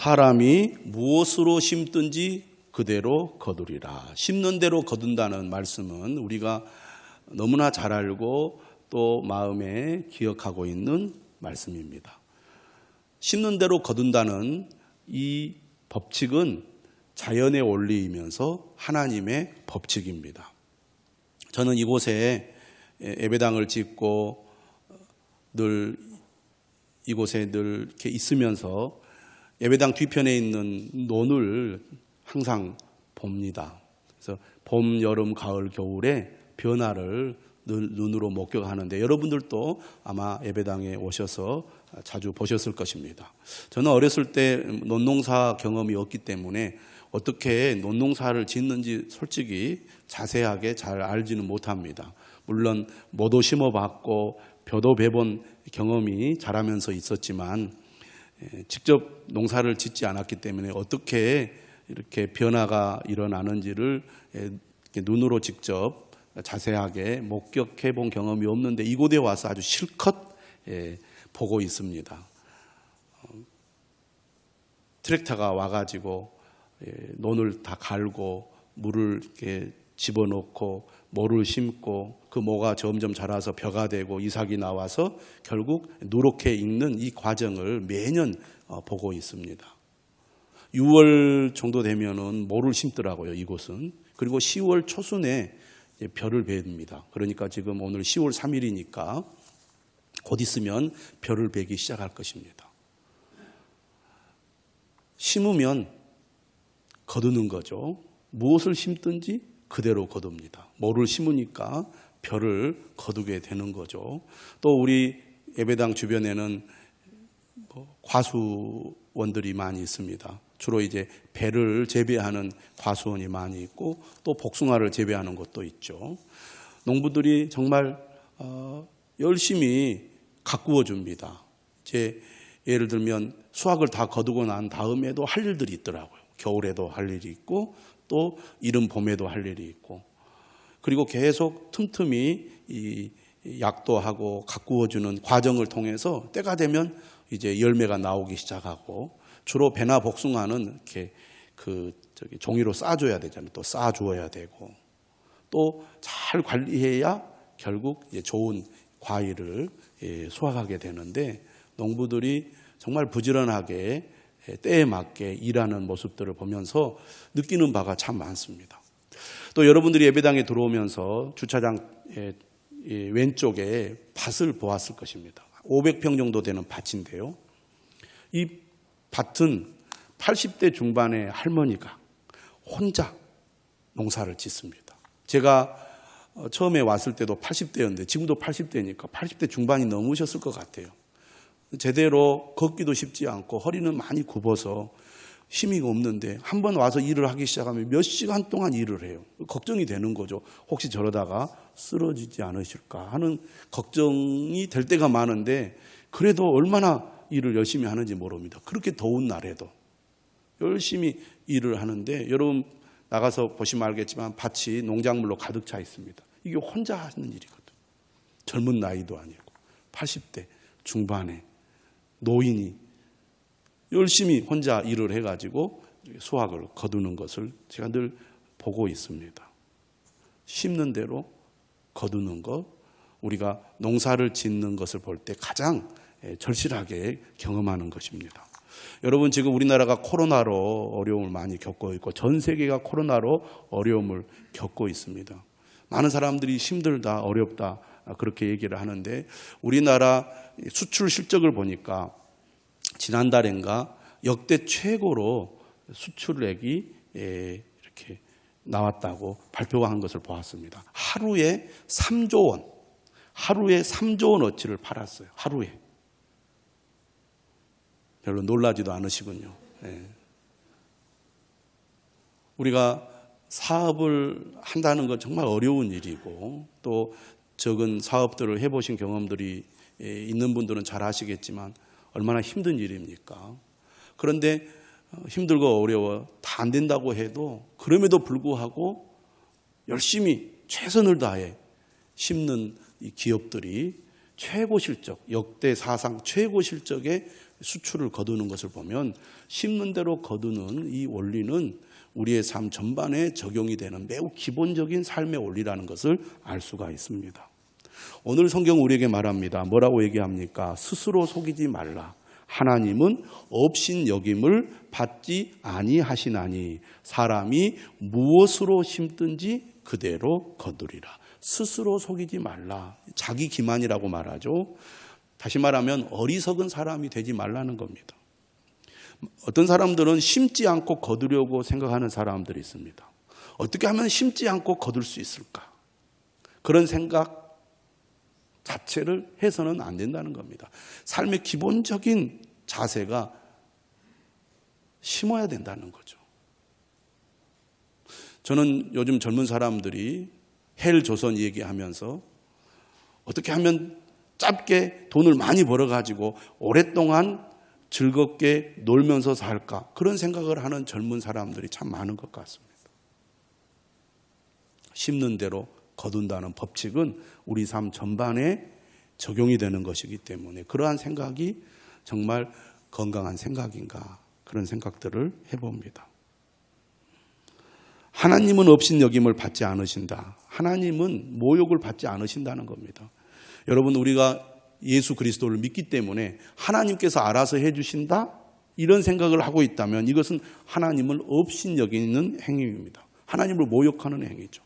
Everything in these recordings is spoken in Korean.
사람이 무엇으로 심든지 그대로 거두리라. 심는 대로 거둔다는 말씀은 우리가 너무나 잘 알고 또 마음에 기억하고 있는 말씀입니다. 심는 대로 거둔다는 이 법칙은 자연의 원리이면서 하나님의 법칙입니다. 저는 이곳에 예배당을 짓고 늘 이곳에 늘 이렇게 있으면서 예배당 뒤편에 있는 논을 항상 봅니다. 그래서 봄, 여름, 가을, 겨울에 변화를 눈으로 목격하는데 여러분들도 아마 예배당에 오셔서 자주 보셨을 것입니다. 저는 어렸을 때 논농사 경험이 없기 때문에 어떻게 논농사를 짓는지 솔직히 자세하게 잘 알지는 못합니다. 물론 모도 심어봤고 벼도 베본 경험이 자라면서 있었지만 직접 농사를 짓지 않았기 때문에 어떻게 이렇게 변화가 일어나는지를 눈으로 직접 자세하게 목격해 본 경험이 없는데 이곳에 와서 아주 실컷 보고 있습니다. 트랙터가 와가지고 논을 다 갈고 물을 이렇게 집어넣고 모를 심고 그 모가 점점 자라서 벼가 되고 이삭이 나와서 결국 누렇게 익는 이 과정을 매년 보고 있습니다. 6월 정도 되면은 모를 심더라고요, 이곳은. 그리고 10월 초순에 벼를 뵭니다. 그러니까 지금 오늘 10월 3일이니까 곧 있으면 벼를 베기 시작할 것입니다. 심으면 거두는 거죠. 무엇을 심든지 그대로 거둡니다. 모를 심으니까 벼를 거두게 되는 거죠. 또 우리 예배당 주변에는 과수원들이 많이 있습니다. 주로 이제 배를 재배하는 과수원이 많이 있고 또 복숭아를 재배하는 곳도 있죠. 농부들이 정말 열심히 가꾸어 줍니다. 예를 들면 수확을 다 거두고 난 다음에도 할 일들이 있더라고요. 겨울에도 할 일이 있고 또 이른 봄에도 할 일이 있고 그리고 계속 틈틈이 이 약도하고 가꾸어주는 과정을 통해서 때가 되면 이제 열매가 나오기 시작하고 주로 배나 복숭아는 이렇게 종이로 싸줘야 되잖아요. 또 싸주어야 되고 또 잘 관리해야 결국 이제 좋은 과일을 수확하게 되는데 농부들이 정말 부지런하게 때에 맞게 일하는 모습들을 보면서 느끼는 바가 참 많습니다. 또 여러분들이 예배당에 들어오면서 주차장 왼쪽에 밭을 보았을 것입니다. 500평 정도 되는 밭인데요. 이 밭은 80대 중반의 할머니가 혼자 농사를 짓습니다. 제가 처음에 왔을 때도 80대였는데 지금도 80대니까 80대 중반이 넘으셨을 것 같아요. 제대로 걷기도 쉽지 않고 허리는 많이 굽어서 힘이 없는데 한번 와서 일을 하기 시작하면 몇 시간 동안 일을 해요. 걱정이 되는 거죠. 혹시 저러다가 쓰러지지 않으실까 하는 걱정이 될 때가 많은데 그래도 얼마나 일을 열심히 하는지 모릅니다. 그렇게 더운 날에도 열심히 일을 하는데 여러분 나가서 보시면 알겠지만 밭이 농작물로 가득 차 있습니다. 이게 혼자 하는 일이거든요. 젊은 나이도 아니고 80대 중반에 노인이 열심히 혼자 일을 해가지고 수확을 거두는 것을 제가 늘 보고 있습니다. 심는 대로 거두는 것, 우리가 농사를 짓는 것을 볼 때 가장 절실하게 경험하는 것입니다. 여러분 지금 우리나라가 코로나로 어려움을 많이 겪고 있고 전 세계가 코로나로 어려움을 겪고 있습니다. 많은 사람들이 힘들다, 어렵다 그렇게 얘기를 하는데 우리나라 수출 실적을 보니까 지난달인가 역대 최고로 수출액이 이렇게 나왔다고 발표가 한 것을 보았습니다. 하루에 3조 원어치를 팔았어요. 하루에. 별로 놀라지도 않으시군요. 우리가 사업을 한다는 건 정말 어려운 일이고 또 적은 사업들을 해보신 경험들이 있는 분들은 잘 아시겠지만 얼마나 힘든 일입니까? 그런데 힘들고 어려워 다 안 된다고 해도 그럼에도 불구하고 열심히 최선을 다해 심는 이 기업들이 최고 실적, 역대 사상 최고 실적의 수출을 거두는 것을 보면 심는 대로 거두는 이 원리는 우리의 삶 전반에 적용이 되는 매우 기본적인 삶의 원리라는 것을 알 수가 있습니다. 오늘 성경 우리에게 말합니다. 뭐라고 얘기합니까? 스스로 속이지 말라. 하나님은 업신여김을 받지 아니하시나니 사람이 무엇으로 심든지 그대로 거두리라. 스스로 속이지 말라. 자기 기만이라고 말하죠. 다시 말하면 어리석은 사람이 되지 말라는 겁니다. 어떤 사람들은 심지 않고 거두려고 생각하는 사람들이 있습니다. 어떻게 하면 심지 않고 거둘 수 있을까? 그런 생각 자체를 해서는 안 된다는 겁니다. 삶의 기본적인 자세가 심어야 된다는 거죠. 저는 요즘 젊은 사람들이 헬조선 얘기하면서 어떻게 하면 짧게 돈을 많이 벌어가지고 오랫동안 즐겁게 놀면서 살까, 그런 생각을 하는 젊은 사람들이 참 많은 것 같습니다. 심는 대로 거둔다는 법칙은 우리 삶 전반에 적용이 되는 것이기 때문에 그러한 생각이 정말 건강한 생각인가, 그런 생각들을 해봅니다. 하나님은 업신여김을 받지 않으신다. 하나님은 모욕을 받지 않으신다는 겁니다. 여러분, 우리가 예수 그리스도를 믿기 때문에 하나님께서 알아서 해주신다, 이런 생각을 하고 있다면 이것은 하나님을 업신여기는 행위입니다. 하나님을 모욕하는 행위죠.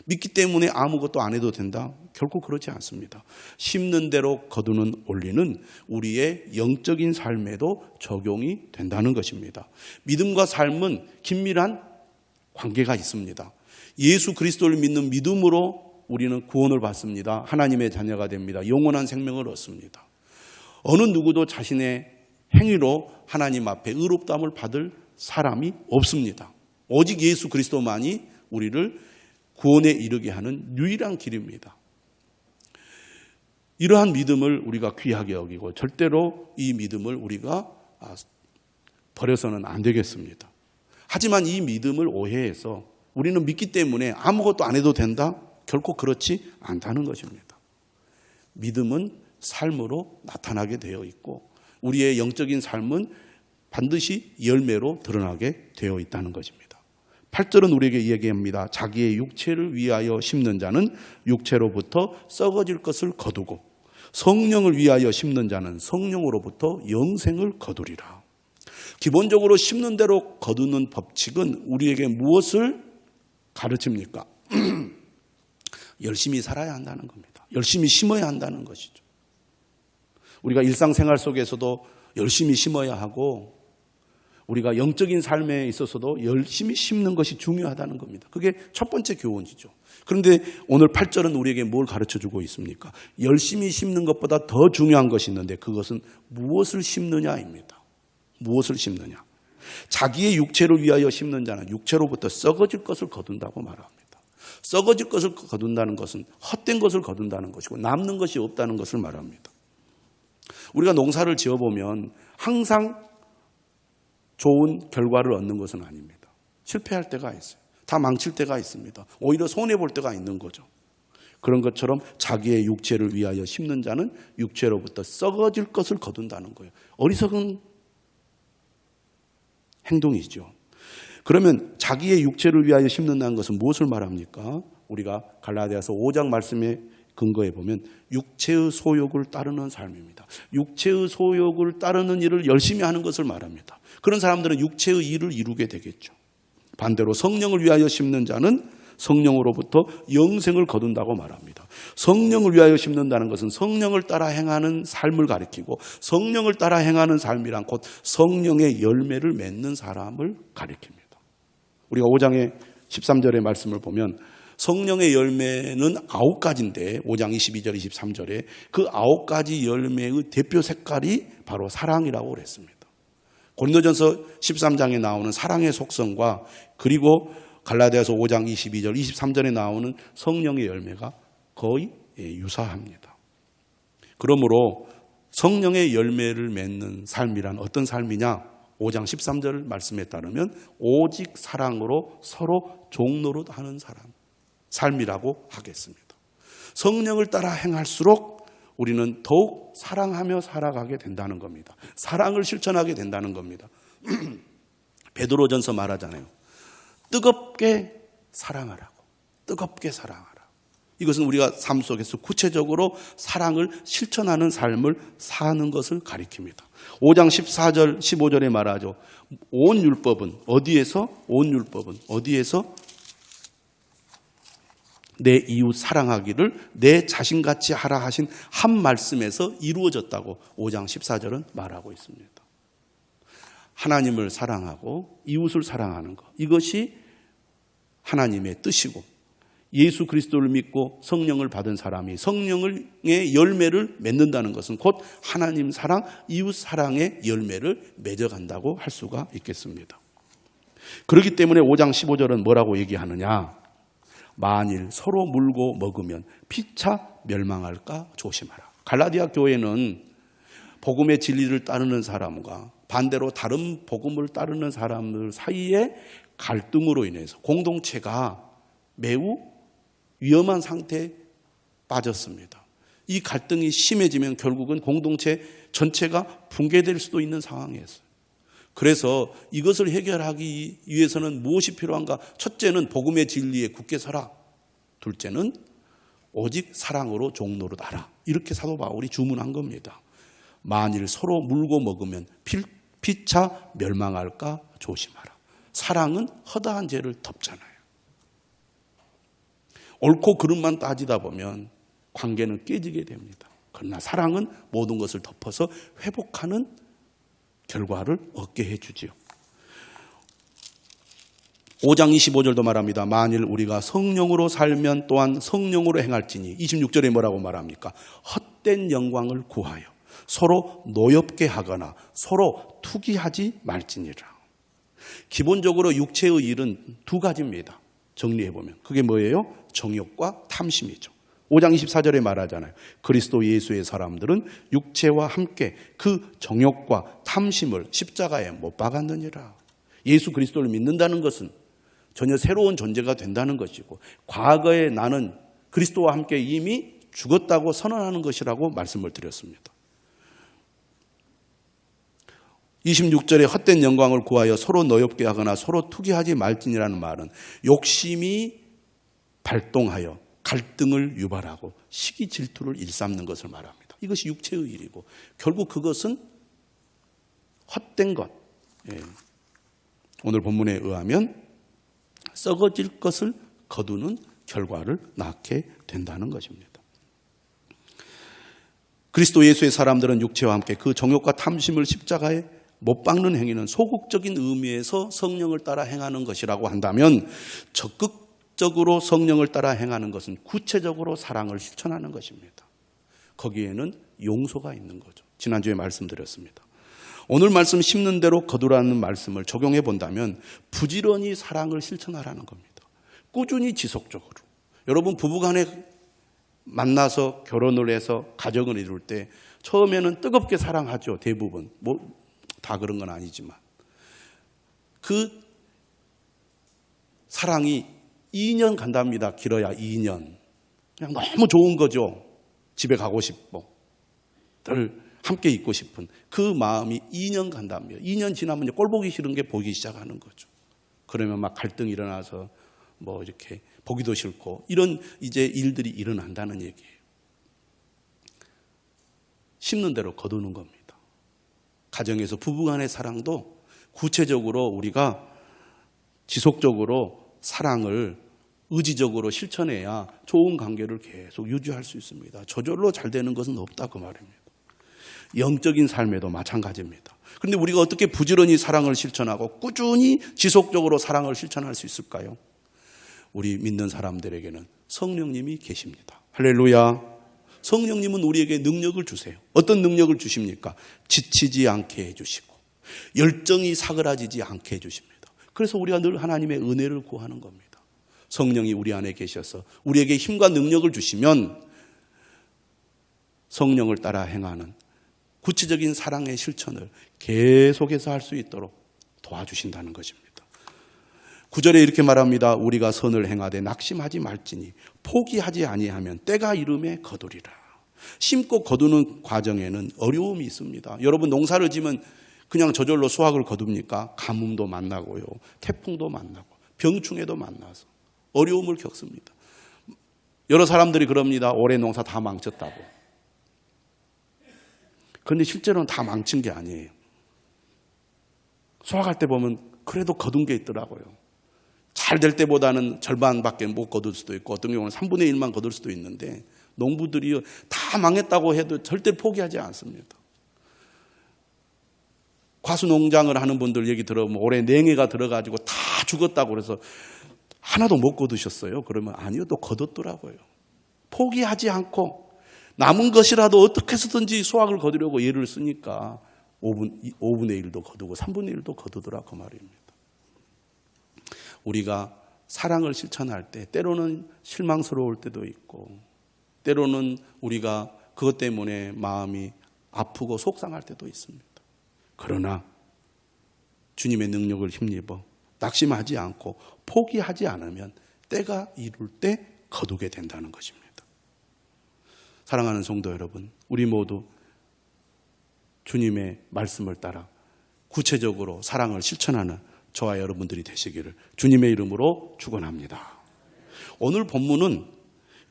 믿기 때문에 아무것도 안 해도 된다? 결코 그렇지 않습니다. 심는 대로 거두는 원리는 우리의 영적인 삶에도 적용이 된다는 것입니다. 믿음과 삶은 긴밀한 관계가 있습니다. 예수 그리스도를 믿는 믿음으로 우리는 구원을 받습니다. 하나님의 자녀가 됩니다. 영원한 생명을 얻습니다. 어느 누구도 자신의 행위로 하나님 앞에 의롭다함을 받을 사람이 없습니다. 오직 예수 그리스도만이 우리를 구원에 이르게 하는 유일한 길입니다. 이러한 믿음을 우리가 귀하게 여기고 절대로 이 믿음을 우리가 버려서는 안 되겠습니다. 하지만 이 믿음을 오해해서 우리는 믿기 때문에 아무것도 안 해도 된다? 결코 그렇지 않다는 것입니다. 믿음은 삶으로 나타나게 되어 있고 우리의 영적인 삶은 반드시 열매로 드러나게 되어 있다는 것입니다. 8절은 우리에게 얘기합니다. 자기의 육체를 위하여 심는 자는 육체로부터 썩어질 것을 거두고 성령을 위하여 심는 자는 성령으로부터 영생을 거두리라. 기본적으로 심는 대로 거두는 법칙은 우리에게 무엇을 가르칩니까? 열심히 살아야 한다는 겁니다. 열심히 심어야 한다는 것이죠. 우리가 일상생활 속에서도 열심히 심어야 하고 우리가 영적인 삶에 있어서도 열심히 심는 것이 중요하다는 겁니다. 그게 첫 번째 교훈이죠. 그런데 오늘 8절은 우리에게 뭘 가르쳐주고 있습니까? 열심히 심는 것보다 더 중요한 것이 있는데 그것은 무엇을 심느냐입니다. 무엇을 심느냐. 자기의 육체를 위하여 심는 자는 육체로부터 썩어질 것을 거둔다고 말합니다. 썩어질 것을 거둔다는 것은 헛된 것을 거둔다는 것이고 남는 것이 없다는 것을 말합니다. 우리가 농사를 지어보면 항상 좋은 결과를 얻는 것은 아닙니다. 실패할 때가 있어요. 다 망칠 때가 있습니다. 오히려 손해볼 때가 있는 거죠. 그런 것처럼 자기의 육체를 위하여 심는 자는 육체로부터 썩어질 것을 거둔다는 거예요. 어리석은 행동이죠. 그러면 자기의 육체를 위하여 심는다는 것은 무엇을 말합니까? 우리가 갈라디아서 5장 말씀에 근거해 보면 육체의 소욕을 따르는 삶입니다. 육체의 소욕을 따르는 일을 열심히 하는 것을 말합니다. 그런 사람들은 육체의 일을 이루게 되겠죠. 반대로 성령을 위하여 심는 자는 성령으로부터 영생을 거둔다고 말합니다. 성령을 위하여 심는다는 것은 성령을 따라 행하는 삶을 가리키고 성령을 따라 행하는 삶이란 곧 성령의 열매를 맺는 사람을 가리킵니다. 우리가 5장의 13절의 말씀을 보면 성령의 열매는 9가지인데 5장 22절 23절에 그 9가지 열매의 대표 색깔이 바로 사랑이라고 그랬습니다. 고린도전서 13장에 나오는 사랑의 속성과 그리고 갈라디아서 5장 22절 23절에 나오는 성령의 열매가 거의 유사합니다. 그러므로 성령의 열매를 맺는 삶이란 어떤 삶이냐? 5장 13절 말씀에 따르면 오직 사랑으로 서로 종노릇하는 삶이라고 하겠습니다. 성령을 따라 행할수록 우리는 더욱 사랑하며 살아가게 된다는 겁니다. 사랑을 실천하게 된다는 겁니다. 베드로전서 말하잖아요. 뜨겁게 사랑하라고. 뜨겁게 사랑하라. 이것은 우리가 삶 속에서 구체적으로 사랑을 실천하는 삶을 사는 것을 가리킵니다. 5장 14절 15절에 말하죠. 온 율법은 어디에서? 온 율법은 어디에서? 내 이웃 사랑하기를 내 자신같이 하라 하신 한 말씀에서 이루어졌다고 5장 14절은 말하고 있습니다. 하나님을 사랑하고 이웃을 사랑하는 것, 이것이 하나님의 뜻이고, 예수 그리스도를 믿고 성령을 받은 사람이 성령의 열매를 맺는다는 것은 곧 하나님 사랑, 이웃 사랑의 열매를 맺어간다고 할 수가 있겠습니다. 그렇기 때문에 5장 15절은 뭐라고 얘기하느냐? 만일 서로 물고 먹으면 피차 멸망할까 조심하라. 갈라디아 교회는 복음의 진리를 따르는 사람과 반대로 다른 복음을 따르는 사람들 사이에 갈등으로 인해서 공동체가 매우 위험한 상태에 빠졌습니다. 이 갈등이 심해지면 결국은 공동체 전체가 붕괴될 수도 있는 상황이었어요. 그래서 이것을 해결하기 위해서는 무엇이 필요한가? 첫째는 복음의 진리에 굳게 서라. 둘째는 오직 사랑으로 종노릇하라. 이렇게 사도 바울이 주문한 겁니다. 만일 서로 물고 먹으면 피차 멸망할까 조심하라. 사랑은 허다한 죄를 덮잖아요. 옳고 그름만 따지다 보면 관계는 깨지게 됩니다. 그러나 사랑은 모든 것을 덮어서 회복하는 결과를 얻게 해주지요. 5장 25절도 말합니다. 만일 우리가 성령으로 살면 또한 성령으로 행할지니, 26절에 뭐라고 말합니까? 헛된 영광을 구하여 서로 노엽게 하거나 서로 투기하지 말지니라. 기본적으로 육체의 일은 두 가지입니다. 정리해보면 그게 뭐예요? 정욕과 탐심이죠. 5장 24절에 말하잖아요. 그리스도 예수의 사람들은 육체와 함께 그 정욕과 탐심을 십자가에 못 박았느니라. 예수 그리스도를 믿는다는 것은 전혀 새로운 존재가 된다는 것이고, 과거에 나는 그리스도와 함께 이미 죽었다고 선언하는 것이라고 말씀을 드렸습니다. 26절에 헛된 영광을 구하여 서로 노엽게 하거나 서로 투기하지 말지니라는 말은 욕심이 발동하여 갈등을 유발하고 시기 질투를 일삼는 것을 말합니다. 이것이 육체의 일이고, 결국 그것은 헛된 것, 오늘 본문에 의하면 썩어질 것을 거두는 결과를 낳게 된다는 것입니다. 그리스도 예수의 사람들은 육체와 함께 그 정욕과 탐심을 십자가에 못 박는 행위는 소극적인 의미에서 성령을 따라 행하는 것이라고 한다면, 적극적으로 성령을 따라 행하는 것은 구체적으로 사랑을 실천하는 것입니다. 거기에는 용서가 있는 거죠. 지난주에 말씀드렸습니다. 오늘 말씀 심는 대로 거두라는 말씀을 적용해 본다면 부지런히 사랑을 실천하라는 겁니다. 꾸준히 지속적으로. 여러분, 부부간에 만나서 결혼을 해서 가정을 이룰 때 처음에는 뜨겁게 사랑하죠. 대부분. 다 그런 건 아니지만. 그 사랑이 2년 간답니다. 길어야 2년. 그냥 너무 좋은 거죠. 집에 가고 싶고 늘 함께 있고 싶은 그 마음이 2년 간답니다. 2년 지나면 꼴 보기 싫은 게 보기 시작하는 거죠. 그러면 막 갈등이 일어나서 이렇게 보기도 싫고 이런 이제 일들이 일어난다는 얘기예요. 심는 대로 거두는 겁니다. 가정에서 부부간의 사랑도 구체적으로 우리가 지속적으로 사랑을 의지적으로 실천해야 좋은 관계를 계속 유지할 수 있습니다. 저절로 잘 되는 것은 없다 그 말입니다. 영적인 삶에도 마찬가지입니다. 그런데 우리가 어떻게 부지런히 사랑을 실천하고 꾸준히 지속적으로 사랑을 실천할 수 있을까요? 우리 믿는 사람들에게는 성령님이 계십니다. 할렐루야. 성령님은 우리에게 능력을 주세요. 어떤 능력을 주십니까? 지치지 않게 해주시고 열정이 사그라지지 않게 해주십니다. 그래서 우리가 늘 하나님의 은혜를 구하는 겁니다. 성령이 우리 안에 계셔서 우리에게 힘과 능력을 주시면 성령을 따라 행하는 구체적인 사랑의 실천을 계속해서 할 수 있도록 도와주신다는 것입니다. 9절에 이렇게 말합니다. 우리가 선을 행하되 낙심하지 말지니 포기하지 아니하면 때가 이름에 거두리라. 심고 거두는 과정에는 어려움이 있습니다. 여러분 농사를 지면 그냥 저절로 수확을 거둡니까? 가뭄도 만나고요. 태풍도 만나고 병충해도 만나서 어려움을 겪습니다. 여러 사람들이 그럽니다. 올해 농사 다 망쳤다고. 그런데 실제로는 다 망친 게 아니에요. 수확할 때 보면 그래도 거둔 게 있더라고요. 잘 될 때보다는 절반밖에 못 거둘 수도 있고 어떤 경우는 3분의 1만 거둘 수도 있는데 농부들이 다 망했다고 해도 절대 포기하지 않습니다. 과수농장을 하는 분들 얘기 들어보면 올해 냉해가 들어가지고 다 죽었다고 그래서 하나도 못 거두셨어요. 그러면 아니요, 또 거뒀더라고요. 포기하지 않고 남은 것이라도 어떻게 해서든지 수확을 거두려고 애를 쓰니까 5분의 1도 거두고 3분의 1도 거두더라 그 말입니다. 우리가 사랑을 실천할 때 때로는 실망스러울 때도 있고 때로는 우리가 그것 때문에 마음이 아프고 속상할 때도 있습니다. 그러나 주님의 능력을 힘입어 낙심하지 않고 포기하지 않으면 때가 이룰 때 거두게 된다는 것입니다. 사랑하는 성도 여러분, 우리 모두 주님의 말씀을 따라 구체적으로 사랑을 실천하는 저와 여러분들이 되시기를 주님의 이름으로 축원합니다. 오늘 본문은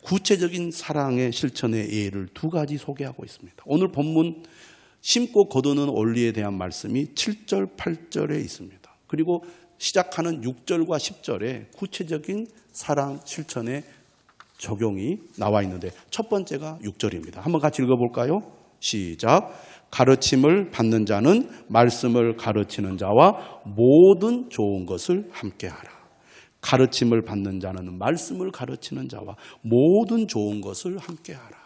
구체적인 사랑의 실천의 예를 두 가지 소개하고 있습니다. 오늘 본문 심고 거두는 원리에 대한 말씀이 7절, 8절에 있습니다. 그리고 시작하는 6절과 10절에 구체적인 사랑 실천의 적용이 나와 있는데 첫 번째가 6절입니다. 한번 같이 읽어볼까요? 시작. 가르침을 받는 자는 말씀을 가르치는 자와 모든 좋은 것을 함께하라. 가르침을 받는 자는 말씀을 가르치는 자와 모든 좋은 것을 함께하라.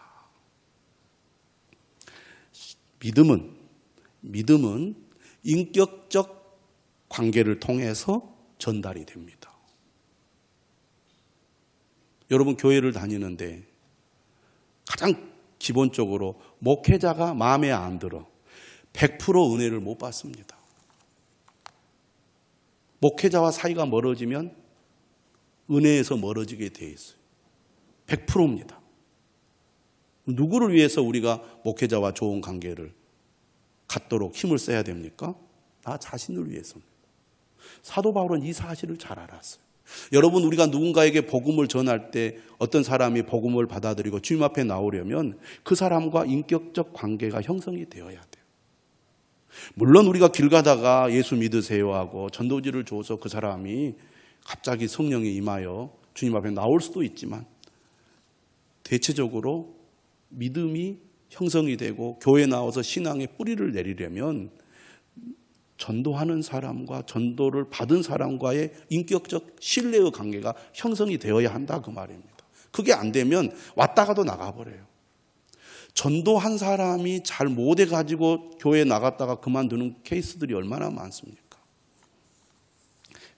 믿음은 인격적 관계를 통해서 전달이 됩니다. 여러분 교회를 다니는데 가장 기본적으로 목회자가 마음에 안 들어 100% 은혜를 못 받습니다. 목회자와 사이가 멀어지면 은혜에서 멀어지게 돼 있어요. 100%입니다. 누구를 위해서 우리가 목회자와 좋은 관계를 갖도록 힘을 써야 됩니까? 나 자신을 위해서입니다. 사도 바울은 이 사실을 잘 알았어요. 여러분 우리가 누군가에게 복음을 전할 때 어떤 사람이 복음을 받아들이고 주님 앞에 나오려면 그 사람과 인격적 관계가 형성이 되어야 돼요. 물론 우리가 길 가다가 예수 믿으세요 하고 전도지를 줘서 그 사람이 갑자기 성령이 임하여 주님 앞에 나올 수도 있지만 대체적으로 믿음이 형성이 되고 교회에 나와서 신앙의 뿌리를 내리려면 전도하는 사람과 전도를 받은 사람과의 인격적 신뢰의 관계가 형성이 되어야 한다 그 말입니다. 그게 안 되면 왔다가도 나가버려요. 전도한 사람이 잘 못해가지고 교회에 나갔다가 그만두는 케이스들이 얼마나 많습니까?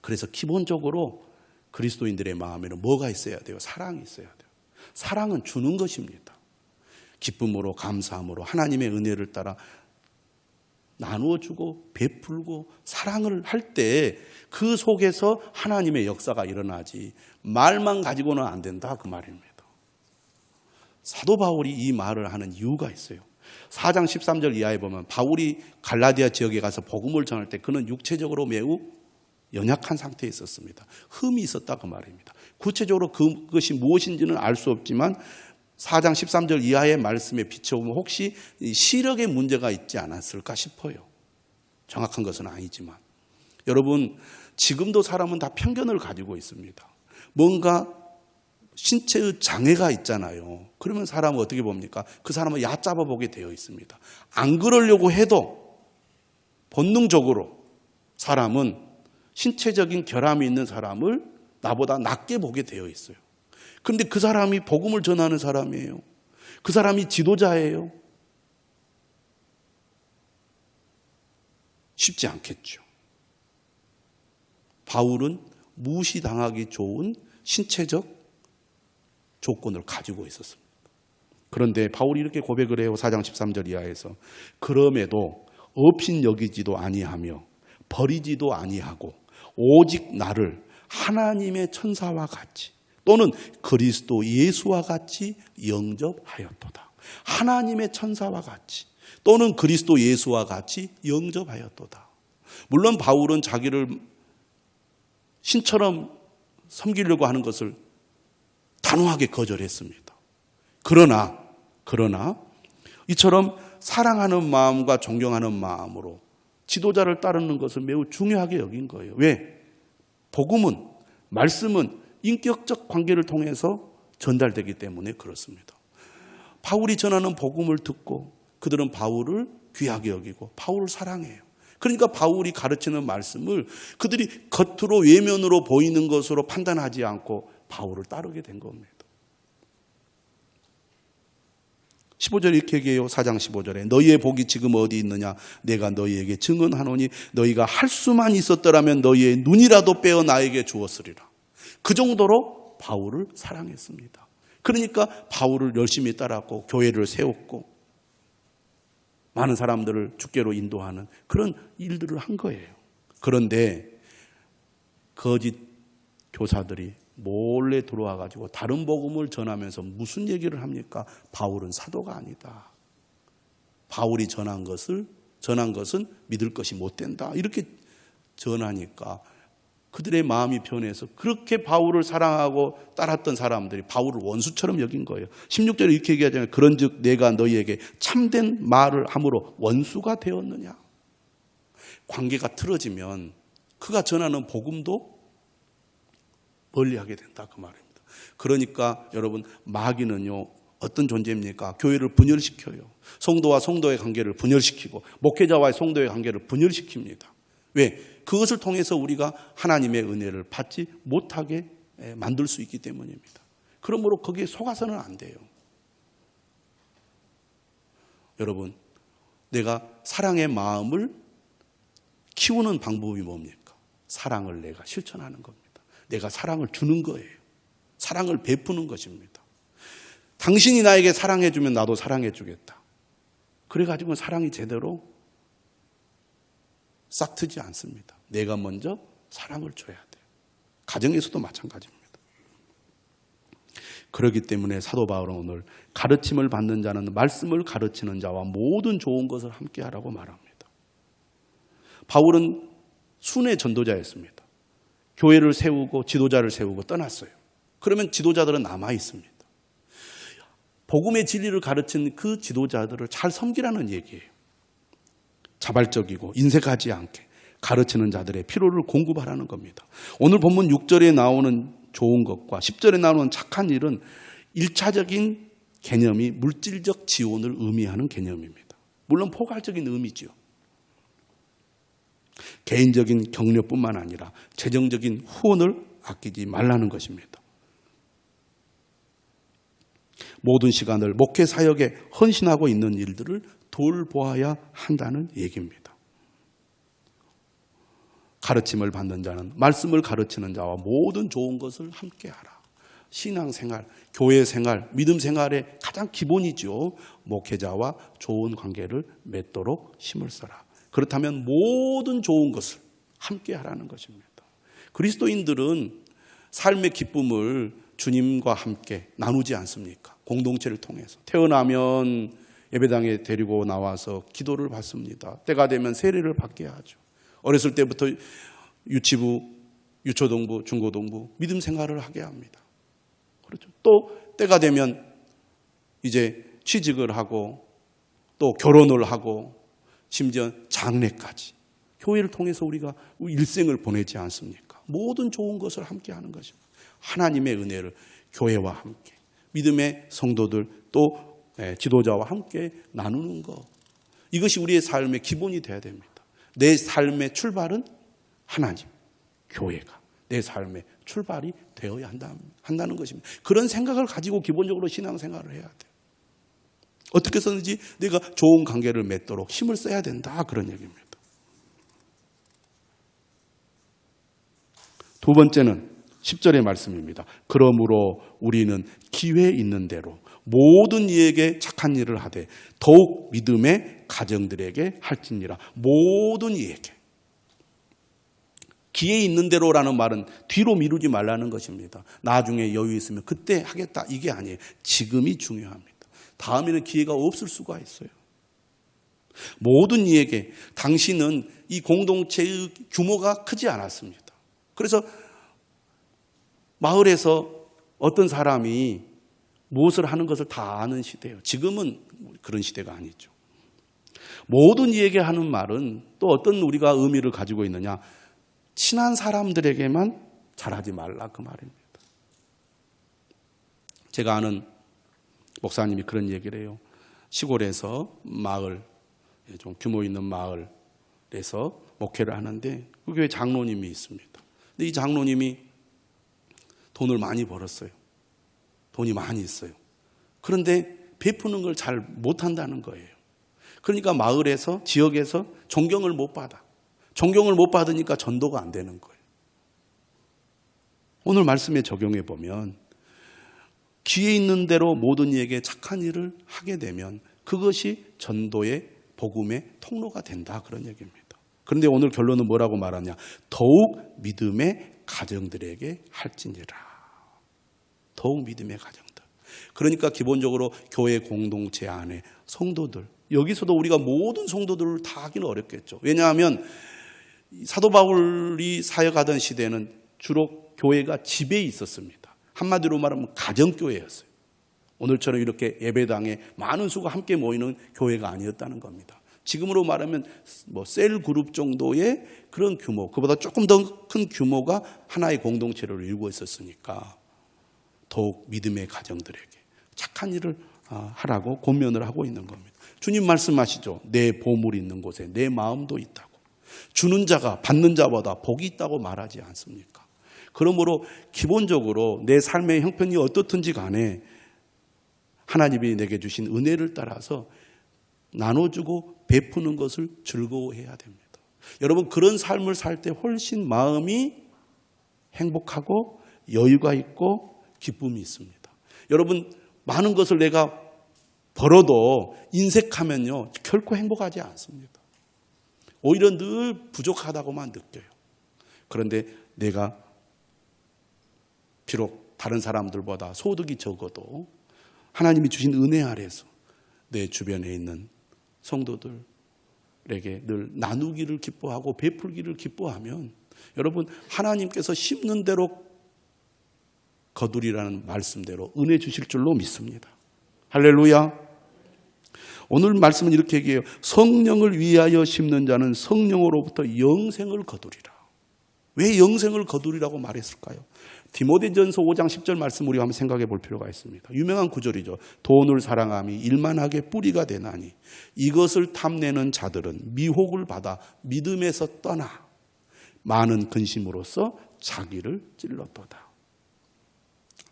그래서 기본적으로 그리스도인들의 마음에는 뭐가 있어야 돼요? 사랑이 있어야 돼요. 사랑은 주는 것입니다. 기쁨으로 감사함으로 하나님의 은혜를 따라 나누어주고 베풀고 사랑을 할 때 그 속에서 하나님의 역사가 일어나지 말만 가지고는 안 된다 그 말입니다. 사도 바울이 이 말을 하는 이유가 있어요. 4장 13절 이하에 보면 바울이 갈라디아 지역에 가서 복음을 전할 때 그는 육체적으로 매우 연약한 상태에 있었습니다. 흠이 있었다 그 말입니다. 구체적으로 그것이 무엇인지는 알 수 없지만 4장 13절 이하의 말씀에 비춰보면 혹시 시력에 문제가 있지 않았을까 싶어요. 정확한 것은 아니지만 여러분 지금도 사람은 다 편견을 가지고 있습니다. 뭔가 신체의 장애가 있잖아요. 그러면 사람은 어떻게 봅니까? 그 사람은 얕잡아 보게 되어 있습니다. 안 그러려고 해도 본능적으로 사람은 신체적인 결함이 있는 사람을 나보다 낮게 보게 되어 있어요. 그런데 그 사람이 복음을 전하는 사람이에요. 그 사람이 지도자예요. 쉽지 않겠죠. 바울은 무시당하기 좋은 신체적 조건을 가지고 있었습니다. 그런데 바울이 이렇게 고백을 해요. 4장 13절 이하에서 그럼에도 업신 여기지도 아니하며 버리지도 아니하고 오직 나를 하나님의 천사와 같이 또는 그리스도 예수와 같이 영접하였도다. 하나님의 천사와 같이 또는 그리스도 예수와 같이 영접하였도다. 물론 바울은 자기를 신처럼 섬기려고 하는 것을 단호하게 거절했습니다. 그러나 이처럼 사랑하는 마음과 존경하는 마음으로 지도자를 따르는 것을 매우 중요하게 여긴 거예요. 왜? 복음은, 말씀은 인격적 관계를 통해서 전달되기 때문에 그렇습니다. 바울이 전하는 복음을 듣고 그들은 바울을 귀하게 여기고 바울을 사랑해요. 그러니까 바울이 가르치는 말씀을 그들이 겉으로 외면으로 보이는 것으로 판단하지 않고 바울을 따르게 된 겁니다. 15절 이렇게 얘기해요. 4장 15절에 너희의 복이 지금 어디 있느냐? 내가 너희에게 증언하노니 너희가 할 수만 있었더라면 너희의 눈이라도 빼어 나에게 주었으리라. 그 정도로 바울을 사랑했습니다. 그러니까 바울을 열심히 따랐고 교회를 세웠고 많은 사람들을 주께로 인도하는 그런 일들을 한 거예요. 그런데 거짓 교사들이 몰래 들어와 가지고 다른 복음을 전하면서 무슨 얘기를 합니까? 바울은 사도가 아니다. 바울이 전한 것은 믿을 것이 못 된다. 이렇게 전하니까 그들의 마음이 변해서 그렇게 바울을 사랑하고 따랐던 사람들이 바울을 원수처럼 여긴 거예요. 16절에 이렇게 얘기하잖아요. 그런즉 내가 너희에게 참된 말을 함으로 원수가 되었느냐. 관계가 틀어지면 그가 전하는 복음도 멀리하게 된다 그 말입니다. 그러니까 여러분 마귀는요 어떤 존재입니까? 교회를 분열시켜요. 성도와 성도의 관계를 분열시키고 목회자와의 성도의 관계를 분열시킵니다. 왜? 그것을 통해서 우리가 하나님의 은혜를 받지 못하게 만들 수 있기 때문입니다. 그러므로 거기에 속아서는 안 돼요. 여러분, 내가 사랑의 마음을 키우는 방법이 뭡니까? 사랑을 내가 실천하는 겁니다. 내가 사랑을 주는 거예요. 사랑을 베푸는 것입니다. 당신이 나에게 사랑해 주면 나도 사랑해 주겠다. 그래가지고 사랑이 제대로 싹 트지 않습니다. 내가 먼저 사랑을 줘야 돼요. 가정에서도 마찬가지입니다. 그렇기 때문에 사도 바울은 오늘 가르침을 받는 자는 말씀을 가르치는 자와 모든 좋은 것을 함께 하라고 말합니다. 바울은 순회 전도자였습니다. 교회를 세우고 지도자를 세우고 떠났어요. 그러면 지도자들은 남아 있습니다. 복음의 진리를 가르친 그 지도자들을 잘 섬기라는 얘기예요. 자발적이고 인색하지 않게 가르치는 자들의 필요를 공급하라는 겁니다. 오늘 본문 6절에 나오는 좋은 것과 10절에 나오는 착한 일은 1차적인 개념이 물질적 지원을 의미하는 개념입니다. 물론 포괄적인 의미죠. 개인적인 격려뿐만 아니라 재정적인 후원을 아끼지 말라는 것입니다. 모든 시간을 목회 사역에 헌신하고 있는 일들을 돌보아야 한다는 얘기입니다. 가르침을 받는 자는 말씀을 가르치는 자와 모든 좋은 것을 함께하라. 신앙생활, 교회생활, 믿음생활의 가장 기본이죠. 목회자와 좋은 관계를 맺도록 힘을 써라. 그렇다면 모든 좋은 것을 함께하라는 것입니다. 그리스도인들은 삶의 기쁨을 주님과 함께 나누지 않습니까? 공동체를 통해서. 태어나면 예배당에 데리고 나와서 기도를 받습니다. 때가 되면 세례를 받게 하죠. 어렸을 때부터 유치부, 유초동부, 중고동부 믿음 생활을 하게 합니다. 그렇죠. 또 때가 되면 이제 취직을 하고 또 결혼을 하고 심지어 장례까지 교회를 통해서 우리가 일생을 보내지 않습니까? 모든 좋은 것을 함께 하는 것입니다. 하나님의 은혜를 교회와 함께 믿음의 성도들 또 지도자와 함께 나누는 것. 이것이 우리의 삶의 기본이 되어야 됩니다. 내 삶의 출발은 하나님, 교회가 내 삶의 출발이 되어야 한다는 것입니다. 그런 생각을 가지고 기본적으로 신앙생활을 해야 돼요. 어떻게 해서든지 내가 좋은 관계를 맺도록 힘을 써야 된다. 그런 얘기입니다. 두 번째는 10절의 말씀입니다. 그러므로 우리는 기회 있는 대로 모든 이에게 착한 일을 하되 더욱 믿음의 가정들에게 할지니라. 모든 이에게. 기회 있는 대로라는 말은 뒤로 미루지 말라는 것입니다. 나중에 여유 있으면 그때 하겠다 이게 아니에요. 지금이 중요합니다. 다음에는 기회가 없을 수가 있어요. 모든 이에게 당신은 이 공동체의 규모가 크지 않았습니다. 그래서 마을에서 어떤 사람이 무엇을 하는 것을 다 아는 시대예요. 지금은 그런 시대가 아니죠. 모든 이에게 하는 말은 또 어떤 우리가 의미를 가지고 있느냐. 친한 사람들에게만 잘하지 말라 그 말입니다. 제가 아는 목사님이 그런 얘기를 해요. 시골에서 마을, 좀 규모 있는 마을에서 목회를 하는데 그 교회 장로님이 있습니다. 근데 이 장로님이 돈을 많이 벌었어요. 돈이 많이 있어요. 그런데 베푸는 걸 잘 못한다는 거예요. 그러니까 마을에서, 지역에서 존경을 못 받아. 존경을 못 받으니까 전도가 안 되는 거예요. 오늘 말씀에 적용해 보면 기회 있는 대로 모든 이에게 착한 일을 하게 되면 그것이 전도의 복음의 통로가 된다 그런 얘기입니다. 그런데 오늘 결론은 뭐라고 말하냐. 더욱 믿음의 가정들에게 할지니라. 더욱 믿음의 가정들. 그러니까 기본적으로 교회 공동체 안에 성도들, 여기서도 우리가 모든 성도들을 다 하기는 어렵겠죠. 왜냐하면 사도 바울이 사역하던 시대는 주로 교회가 집에 있었습니다. 한마디로 말하면 가정교회였어요. 오늘처럼 이렇게 예배당에 많은 수가 함께 모이는 교회가 아니었다는 겁니다. 지금으로 말하면 셀 그룹 정도의 그런 규모, 그보다 조금 더 큰 규모가 하나의 공동체를 이루고 있었으니까 더욱 믿음의 가정들에게 착한 일을 하라고 권면을 하고 있는 겁니다. 주님 말씀하시죠. 내 보물이 있는 곳에 내 마음도 있다고. 주는 자가 받는 자보다 복이 있다고 말하지 않습니까? 그러므로 기본적으로 내 삶의 형편이 어떻든지 간에 하나님이 내게 주신 은혜를 따라서 나눠주고 베푸는 것을 즐거워해야 됩니다. 여러분 그런 삶을 살 때 훨씬 마음이 행복하고 여유가 있고 기쁨이 있습니다. 여러분 많은 것을 내가 벌어도 인색하면요 결코 행복하지 않습니다. 오히려 늘 부족하다고만 느껴요. 그런데 내가 비록 다른 사람들보다 소득이 적어도 하나님이 주신 은혜 아래서 내 주변에 있는 성도들에게 늘 나누기를 기뻐하고 베풀기를 기뻐하면 여러분 하나님께서 심는 대로 거두리라는 말씀대로 은혜 주실 줄로 믿습니다. 할렐루야. 오늘 말씀은 이렇게 얘기해요. 성령을 위하여 심는 자는 성령으로부터 영생을 거두리라. 왜 영생을 거두리라고 말했을까요? 디모데전서 5장 10절 말씀 우리가 한번 생각해 볼 필요가 있습니다. 유명한 구절이죠. 돈을 사랑함이 일만하게 뿌리가 되나니 이것을 탐내는 자들은 미혹을 받아 믿음에서 떠나 많은 근심으로써 자기를 찔렀도다.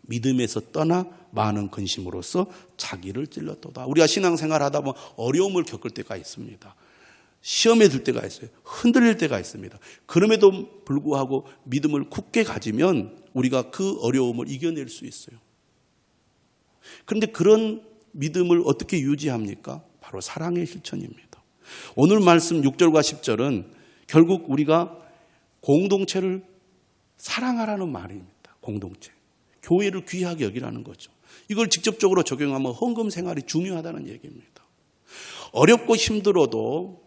믿음에서 떠나 많은 근심으로써 자기를 찔렀도다. 우리가 신앙생활 하다 보면 어려움을 겪을 때가 있습니다. 시험에 들 때가 있어요. 흔들릴 때가 있습니다. 그럼에도 불구하고 믿음을 굳게 가지면 우리가 그 어려움을 이겨낼 수 있어요. 그런데 그런 믿음을 어떻게 유지합니까? 바로 사랑의 실천입니다. 오늘 말씀 6절과 10절은 결국 우리가 공동체를 사랑하라는 말입니다. 공동체. 교회를 귀하게 여기라는 거죠. 이걸 직접적으로 적용하면 헌금 생활이 중요하다는 얘기입니다. 어렵고 힘들어도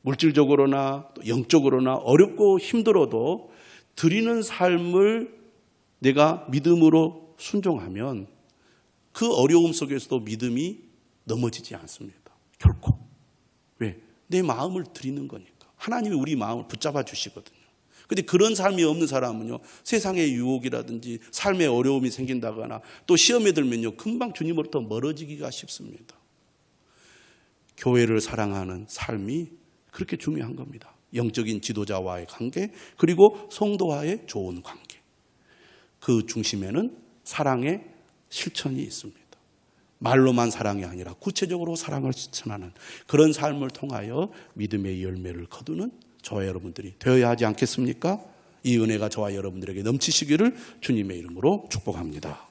물질적으로나 또 영적으로나 어렵고 힘들어도 드리는 삶을 내가 믿음으로 순종하면 그 어려움 속에서도 믿음이 넘어지지 않습니다. 결코. 왜? 내 마음을 드리는 거니까. 하나님이 우리 마음을 붙잡아 주시거든요. 그런데 그런 삶이 없는 사람은요, 세상의 유혹이라든지 삶의 어려움이 생긴다거나 또 시험에 들면요, 금방 주님으로부터 멀어지기가 쉽습니다. 교회를 사랑하는 삶이 그렇게 중요한 겁니다. 영적인 지도자와의 관계, 그리고 성도와의 좋은 관계. 그 중심에는 사랑의 실천이 있습니다. 말로만 사랑이 아니라 구체적으로 사랑을 실천하는 그런 삶을 통하여 믿음의 열매를 거두는 저와 여러분들이 되어야 하지 않겠습니까? 이 은혜가 저와 여러분들에게 넘치시기를 주님의 이름으로 축복합니다.